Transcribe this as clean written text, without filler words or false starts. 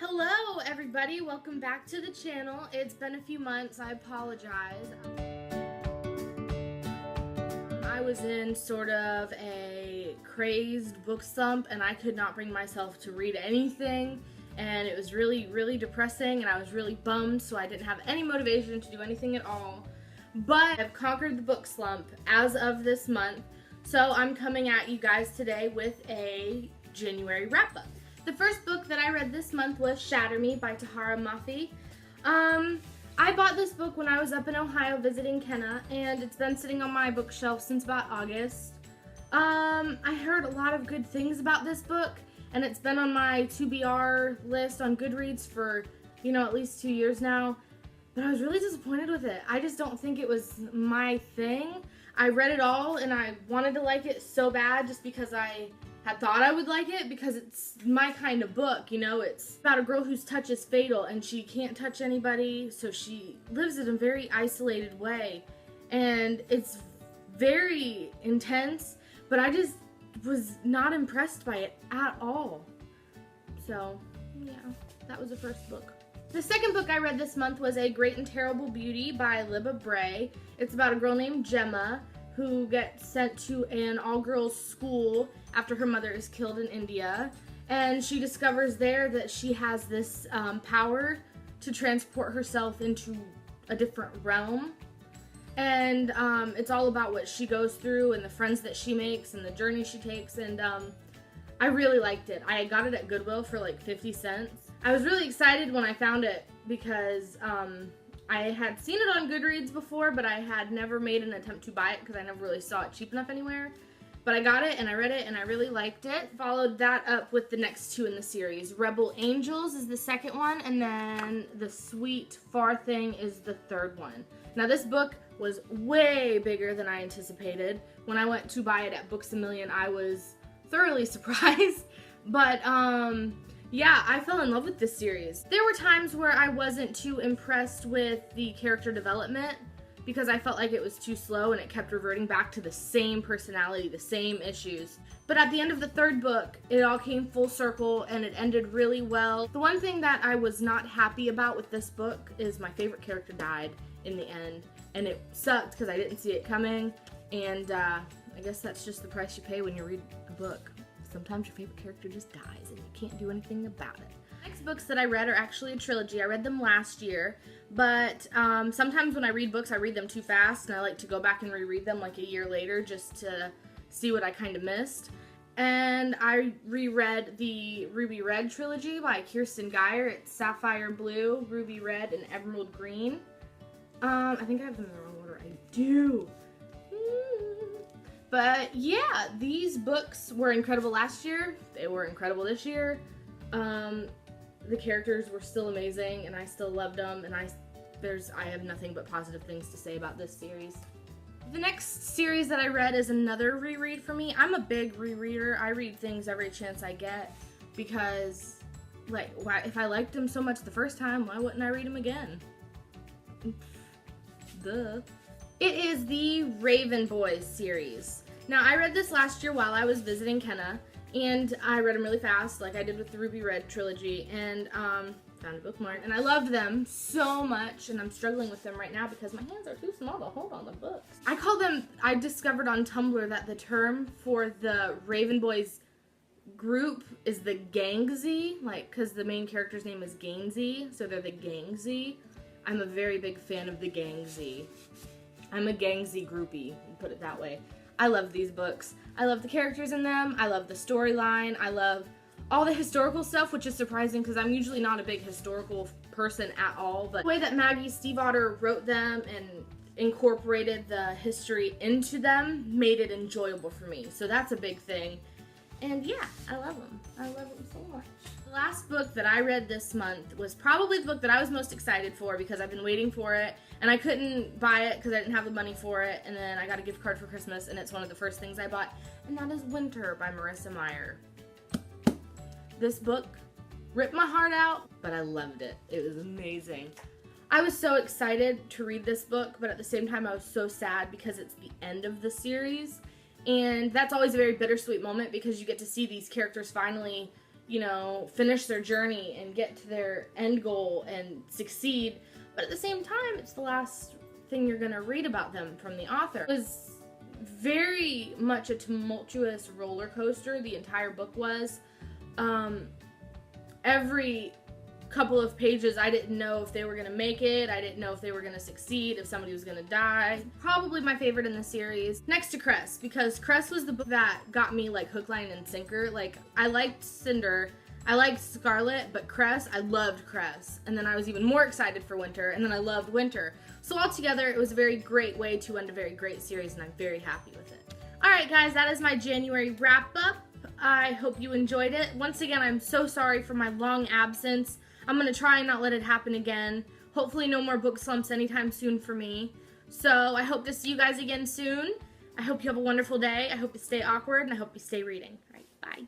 Hello everybody, welcome back to the channel. It's been a few months, I apologize. I was in sort of a crazed book slump and I could not bring myself to read anything, and it was really depressing and I was really bummed, so I didn't have any motivation to do anything at all. But I've conquered the book slump as of this month, so I'm coming at you guys today with a January wrap-up. The first book that I read this month was Shatter Me by Tahara Mafi. I bought this book when I was up in Ohio visiting Kenna, and it's been sitting on my bookshelf since about August. I heard a lot of good things about this book, and it's been on my to-be-R list on Goodreads for, at least 2 years now. But I was really disappointed with it. I just don't think it was my thing. I read it all, and I wanted to like it so bad just because I had thought I would like it, because it's my kind of book, It's about a girl whose touch is fatal and she can't touch anybody, so she lives in a very isolated way. And it's very intense, but I just was not impressed by it at all. So, yeah, that was the first book. The second book I read this month was A Great and Terrible Beauty by Libba Bray. It's about a girl named Gemma who gets sent to an all-girls school after her mother is killed in India, and she discovers there that she has this power to transport herself into a different realm, and it's all about what she goes through and the friends that she makes and the journey she takes, and I really liked it. I got it at Goodwill for like 50 cents. I was really excited when I found it because I had seen it on Goodreads before, but I had never made an attempt to buy it because I never really saw it cheap enough anywhere. But I got it and I read it and I really liked it. Followed that up with the next two in the series. Rebel Angels is the second one, and then The Sweet Far Thing is the third one. Now this book was way bigger than I anticipated. When I went to buy it at Books A Million, I was thoroughly surprised. But yeah, I fell in love with this series. There were times where I wasn't too impressed with the character development because I felt like it was too slow and it kept reverting back to the same personality, the same issues. But at the end of the third book, it all came full circle and it ended really well. The one thing that I was not happy about with this book is my favorite character died in the end, and it sucked because I didn't see it coming, and I guess that's just the price you pay when you read a book. Sometimes your favorite character just dies and you can't do anything about it. The next books that I read are actually a trilogy. I read them last year, but sometimes when I read books, I read them too fast, and I like to go back and reread them like a year later just to see what I kind of missed. And I reread the Ruby Red trilogy by Kirsten Geyer. It's Sapphire Blue, Ruby Red, and Emerald Green. I think I have them in the wrong order. I do. But yeah, these books were incredible last year. They were incredible this year. The characters were still amazing, and I still loved them, and I have nothing but positive things to say about this series. The next series that I read is another reread for me. I'm a big rereader. I read things every chance I get because, if I liked them so much the first time, why wouldn't I read them again? Duh. It is the Raven Boys series. Now, I read this last year while I was visiting Kenna, and I read them really fast, like I did with the Ruby Red trilogy, and found a bookmark, and I loved them so much, and I'm struggling with them right now because my hands are too small to hold on the books. I discovered on Tumblr that the term for the Raven Boys group is the Gangzy, because the main character's name is Gainsey, so they're the Gangzy. I'm a very big fan of the Gangzy. I'm a Gangzy groupie, put it that way. I love these books. I love the characters in them. I love the storyline. I love all the historical stuff, which is surprising because I'm usually not a big historical person at all. But the way that Maggie Stiefvater wrote them and incorporated the history into them made it enjoyable for me. So that's a big thing. And yeah, I love them. I love them so much. The last book that I read this month was probably the book that I was most excited for because I've been waiting for it, and I couldn't buy it because I didn't have the money for it, and then I got a gift card for Christmas, and it's one of the first things I bought, and that is Winter by Marissa Meyer. This book ripped my heart out, but I loved it. It was amazing. I was so excited to read this book, but at the same time I was so sad because it's the end of the series, and that's always a very bittersweet moment because you get to see these characters finally you know, finish their journey and get to their end goal and succeed. But at the same time, it's the last thing you're gonna read about them from the author. It was very much a tumultuous roller coaster, the entire book was. Every couple of pages, I didn't know if they were gonna make it, I didn't know if they were gonna succeed, if somebody was gonna die. Probably my favorite in the series, next to Cress, because Cress was the book that got me like hook, line, and sinker. Like, I liked Cinder, I liked Scarlet, but Cress, I loved Cress. And then I was even more excited for Winter, and then I loved Winter. So altogether, it was a very great way to end a very great series, and I'm very happy with it. Alright guys, that is my January wrap-up. I hope you enjoyed it. Once again, I'm so sorry for my long absence. I'm going to try and not let it happen again. Hopefully no more book slumps anytime soon for me. So I hope to see you guys again soon. I hope you have a wonderful day. I hope you stay awkward, and I hope you stay reading. Alright, bye.